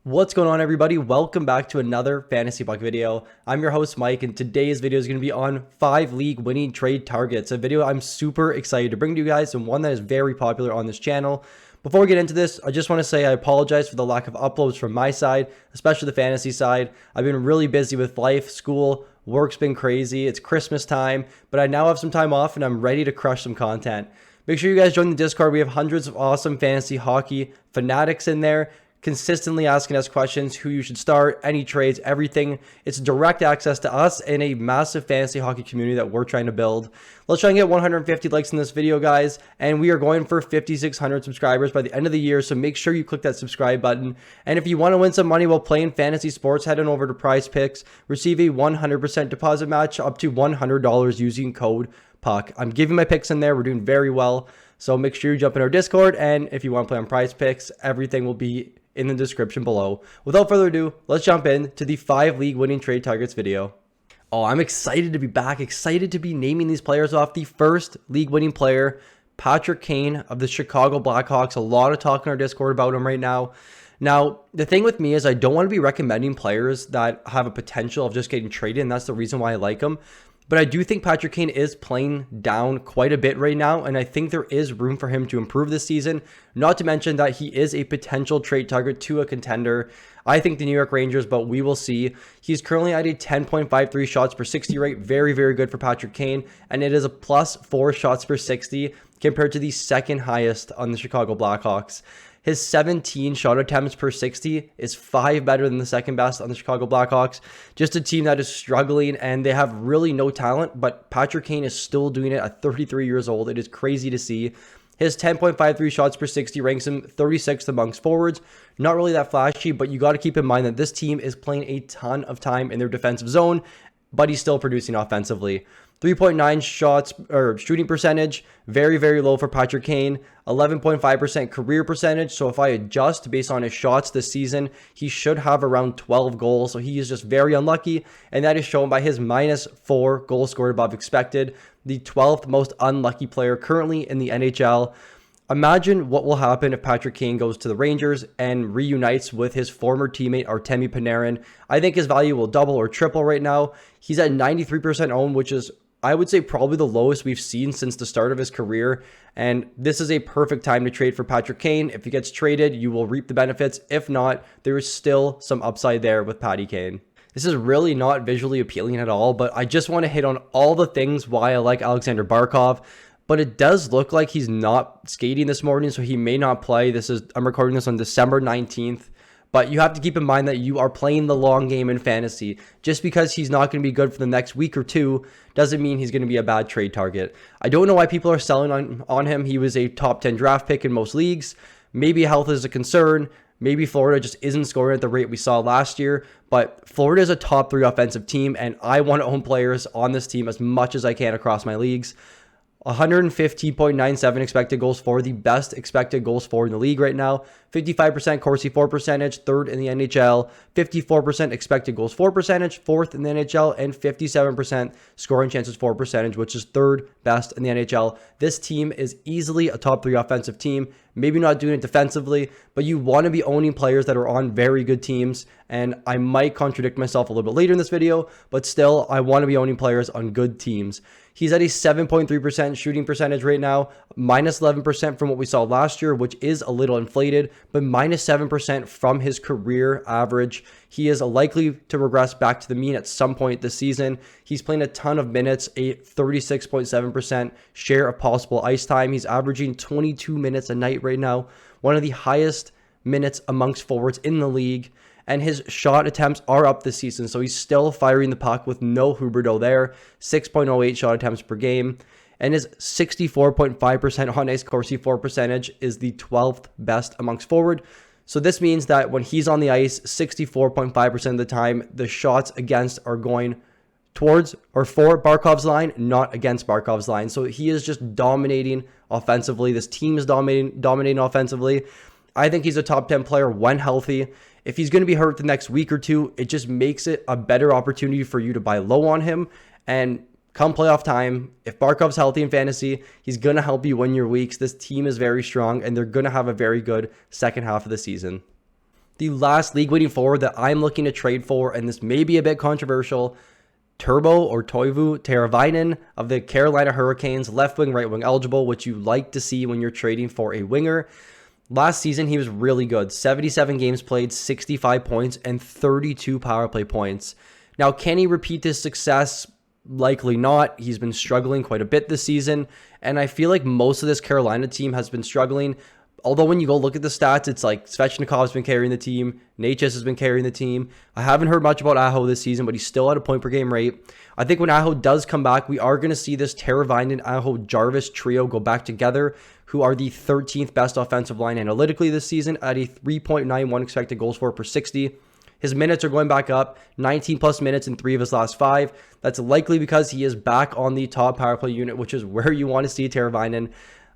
What's going on, everybody? Welcome back to another Fantasy Puck video. I'm your host, Mike, and today's video is going to be on 5 league winning trade targets, a video I'm super excited to bring to you guys and one that is very popular on this channel. Before we get into this, I just want to say I apologize for the lack of uploads from my side, especially the fantasy side. I've been really busy with life, school, work's been crazy, it's Christmas time, but I now have some time off and I'm ready to crush some content. Make sure you guys join the Discord. We have hundreds of awesome fantasy hockey fanatics in there, consistently asking us questions, who you should start, any trades, everything. It's direct access to us and a massive fantasy hockey community that we're trying to build. Let's try and get 150 likes in this video, guys, and we are going for 5,600 subscribers by the end of the year, so make sure you click that subscribe button. And if you want to win some money while playing fantasy sports, head on over to Prize Picks, receive a 100% deposit match up to $100 using code PUCK. I'm giving my picks in there. We're doing very well, so make sure you jump in our Discord, and if you want to play on Prize Picks, everything will be in the description below. Without further ado, let's jump in to the 5 league winning trade targets video. Oh, I'm excited to be back, excited to be naming these players off. The first league winning player, Patrick Kane of the Chicago Blackhawks. A lot of talk in our Discord about him right now. Now, the thing with me is I don't want to be recommending players that have a potential of just getting traded, and that's the reason why I like them. But I do think Patrick Kane is playing down quite a bit right now, and I think there is room for him to improve this season, not to mention that he is a potential trade target to a contender. I think the New York Rangers, but we will see. He's currently at a 10.53 shots per 60 rate, very, very good for Patrick Kane, and it is a plus 4 shots per 60 compared to the second highest on the Chicago Blackhawks. His 17 shot attempts per 60 is 5 better than the second best on the Chicago Blackhawks. Just a team that is struggling and they have really no talent, but Patrick Kane is still doing it at 33 years old. It is crazy to see. His 10.53 shots per 60 ranks him 36th amongst forwards. Not really that flashy, but you got to keep in mind that this team is playing a ton of time in their defensive zone, but he's still producing offensively. 3.9 shots or shooting percentage, very, very low for Patrick Kane. 11.5% career percentage. So if I adjust based on his shots this season, he should have around 12 goals. So he is just very unlucky. And that is shown by his -4 goals scored above expected, the 12th most unlucky player currently in the NHL. Imagine what will happen if Patrick Kane goes to the Rangers and reunites with his former teammate Artemi Panarin. I think his value will double or triple right now. He's at 93% owned, which is, I would say, probably the lowest we've seen since the start of his career. And this is a perfect time to trade for Patrick Kane. If he gets traded, you will reap the benefits. If not, there is still some upside there with Patty Kane. This is really not visually appealing at all, but I just want to hit on all the things why I like Aleksander Barkov. But it does look like he's not skating this morning, so he may not play. I'm recording this on December 19th. But you have to keep in mind that you are playing the long game in fantasy. Just because he's not going to be good for the next week or two doesn't mean he's going to be a bad trade target. I don't know why people are selling on him. He was a top 10 draft pick in most leagues. Maybe health is a concern. Maybe Florida just isn't scoring at the rate we saw last year. But Florida is a top 3 offensive team, and I want to own players on this team as much as I can across my leagues. 150.97 expected goals for, the best expected goals for in the league right now. 55% Corsi for percentage, 3rd in the NHL. 54% expected goals for percentage, 4th in the NHL. And 57% scoring chances for percentage, which is 3rd best in the NHL. This team is easily a top 3 offensive team. Maybe not doing it defensively, but you want to be owning players that are on very good teams. And I might contradict myself a little bit later in this video, but still, I want to be owning players on good teams. He's at a 7.3% shooting percentage right now, -11% from what we saw last year, which is a little inflated, but -7% from his career average. He is likely to regress back to the mean at some point this season. He's playing a ton of minutes, a 36.7% share of possible ice time. He's averaging 22 minutes a night right now, one of the highest minutes amongst forwards in the league. And his shot attempts are up this season, so he's still firing the puck with no Huberdeau there. 6.08 shot attempts per game. And his 64.5% on ice Corsi for percentage is the 12th best amongst forward. So this means that when he's on the ice, 64.5% of the time, the shots against are going towards or for Barkov's line, not against Barkov's line. So he is just dominating offensively. This team is dominating offensively. I think he's a top 10 player when healthy. If he's going to be hurt the next week or two, it just makes it a better opportunity for you to buy low on him. And come playoff time, if Barkov's healthy in fantasy, he's going to help you win your weeks. This team is very strong, and they're going to have a very good second half of the season. The last league winning forward that I'm looking to trade for, and this may be a bit controversial, Teuvo Teravainen of the Carolina Hurricanes, left wing, right wing eligible, which you like to see when you're trading for a winger. Last season, he was really good. 77 games played, 65 points, and 32 power play points. Now, can he repeat this success? Likely not. He's been struggling quite a bit this season, and I feel like most of this Carolina team has been struggling. Although when you go look at the stats, it's like Svechnikov's been carrying the team, Natchez has been carrying the team. I haven't heard much about Aho this season, but he's still at a point per game rate. I think when Aho does come back, we are going to see this Teravainen, Aho, Jarvis trio go back together, who are the 13th best offensive line analytically this season at a 3.91 expected goals for per 60. His minutes are going back up, 19 plus minutes in 3 of his last 5. That's likely because he is back on the top power play unit, which is where you want to see Teravainen.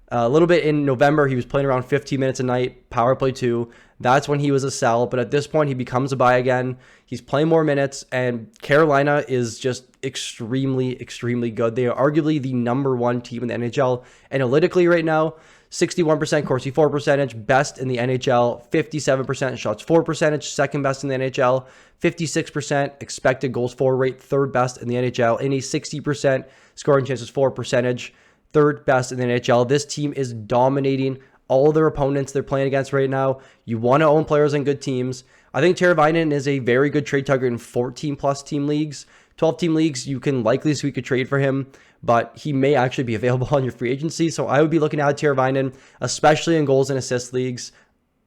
A little bit in November, he was playing around 15 minutes a night, power play 2. That's when he was a sell, but at this point, he becomes a buy again. He's playing more minutes, and Carolina is just extremely, extremely good. They are arguably the #1 team in the NHL analytically right now. 61% Corsi for percentage, best in the NHL. 57% shots for percentage, second best in the NHL. 56% expected goals for rate, third best in the NHL. And a 60% scoring chances for percentage, third best in the NHL. This team is dominating all their opponents they're playing against right now. You want to own players on good teams. I think Teravainen is a very good trade target in 14 plus team leagues. 12 team leagues, you can likely sweep a trade for him, but he may actually be available on your free agency. So I would be looking at Teravainen, especially in goals and assist leagues,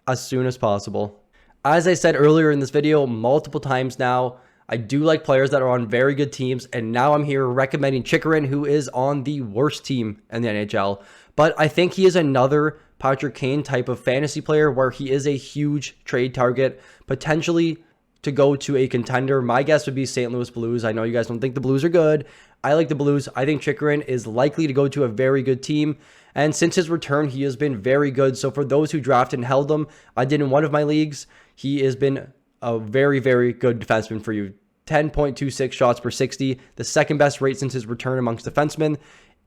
as soon as possible. As I said earlier in this video, multiple times now, I do like players that are on very good teams, and now I'm here recommending Chychrun, who is on the worst team in the NHL. But I think he is another Patrick Kane type of fantasy player where he is a huge trade target, potentially to go to a contender. My guess would be St. Louis Blues. I know you guys don't think the Blues are good. I like the Blues. I think Chychrun is likely to go to a very good team. And since his return, he has been very good. So for those who drafted and held him, I did in one of my leagues, he has been a very, very good defenseman for you. 10.26 shots per 60, the second best rate since his return amongst defensemen.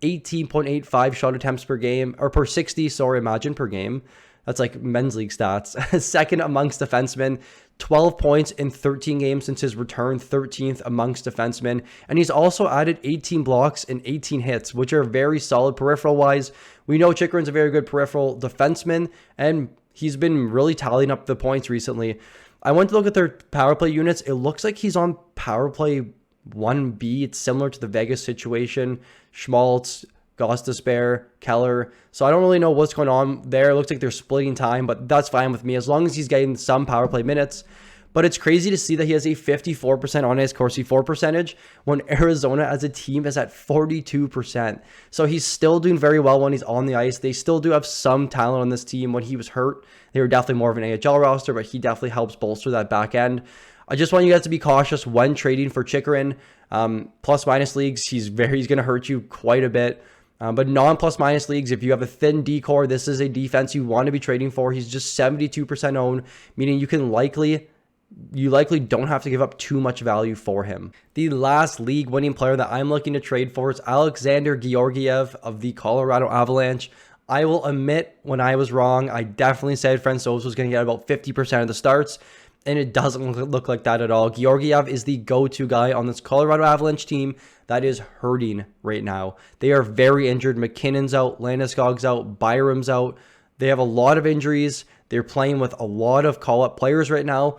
18.85 shot attempts per game, or per 60, sorry, imagine per game. That's like men's league stats. Second amongst defensemen, 12 points in 13 games since his return, 13th amongst defensemen. And he's also added 18 blocks and 18 hits, which are very solid peripheral-wise. We know Chychrun's a very good peripheral defenseman, and he's been really tallying up the points recently. I went to look at their power play units. It looks like he's on power play 1B. It's similar to the Vegas situation. Schmaltz, Gostisbehere, Keller. So I don't really know what's going on there. It looks like they're splitting time, but that's fine with me as long as he's getting some power play minutes. But it's crazy to see that he has a 54% on his Corsi for percentage when Arizona as a team is at 42%. So he's still doing very well when he's on the ice. They still do have some talent on this team. When he was hurt, they were definitely more of an AHL roster, but he definitely helps bolster that back end. I just want you guys to be cautious when trading for Chychrun. Plus minus leagues, he's going to hurt you quite a bit. But non-plus minus leagues, if you have a thin D-core, this is a defense you want to be trading for. He's just 72% owned, meaning you likely don't have to give up too much value for him. The last league-winning player that I'm looking to trade for is Alexandar Georgiev of the Colorado Avalanche. I will admit when I was wrong. I definitely said Francouz was going to get about 50% of the starts, and it doesn't look like that at all. Georgiev is the go-to guy on this Colorado Avalanche team that is hurting right now. They are very injured. McKinnon's out, Landeskog's out, Byram's out. They have a lot of injuries. They're playing with a lot of call-up players right now.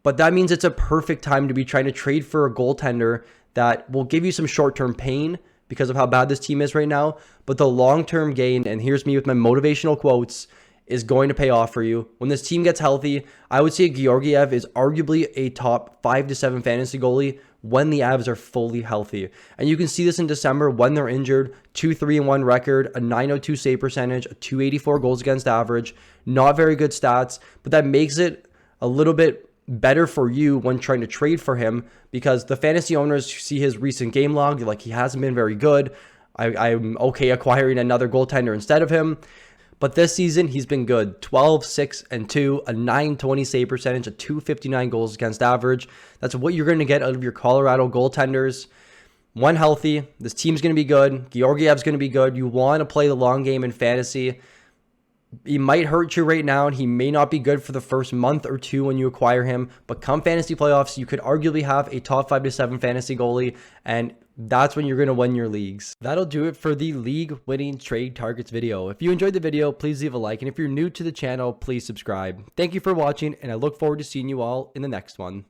But that means it's a perfect time to be trying to trade for a goaltender that will give you some short-term pain because of how bad this team is right now. But the long-term gain, and here's me with my motivational quotes, is going to pay off for you. When this team gets healthy, I would say Georgiev is arguably a top 5 to 7 fantasy goalie when the Avs are fully healthy. And you can see this in December when they're injured. 2-3-1 record, a .902 save percentage, a .284 goals against average. Not very good stats, but that makes it a little bit better for you when trying to trade for him because the fantasy owners see his recent game log. They're like, he hasn't been very good. I'm okay acquiring another goaltender instead of him. But this season, he's been good. 12, 6, and 2, a .920 save percentage, a .259 goals against average. That's what you're going to get out of your Colorado goaltenders. When healthy, this team's going to be good. Georgiev's going to be good. You want to play the long game in fantasy. He might hurt you right now, and he may not be good for the first month or two when you acquire him. But come fantasy playoffs, you could arguably have a top 5 to 7 fantasy goalie, and that's when you're going to win your leagues. That'll do it for the league winning trade targets video. If you enjoyed the video, please leave a like. And if you're new to the channel, please subscribe. Thank you for watching, and I look forward to seeing you all in the next one.